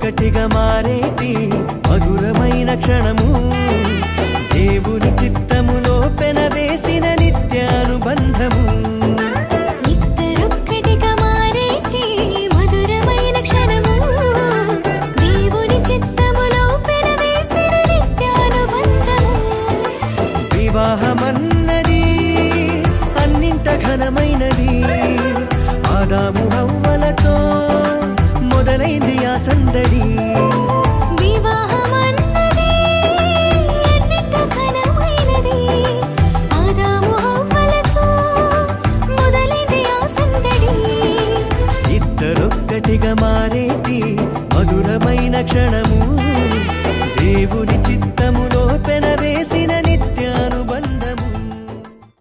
ఇద్దరొక్కటిగా మారేటి మధురమైన క్షణము దేవుని చిత్తములో పెనవేసిన నిత్యానుబంధము ఇద్దరొక్కటిగా మారేటి మధురమైన క్షణము దేవుని చిత్తములో పెనవేసిన నిత్యానుబంధము వివాహమన్నది అన్నింట ఘనమైనది ఆదాము హవ్వలతో మొదలైంది ఆ సందడి వివాహమన్నది అన్నింట ఘనమైనది ఆదాము హవ్వలతో మొదలైంది ఆ సందడి ఇద్దరొక్కటిగా మారేటి మధురమైన క్షణం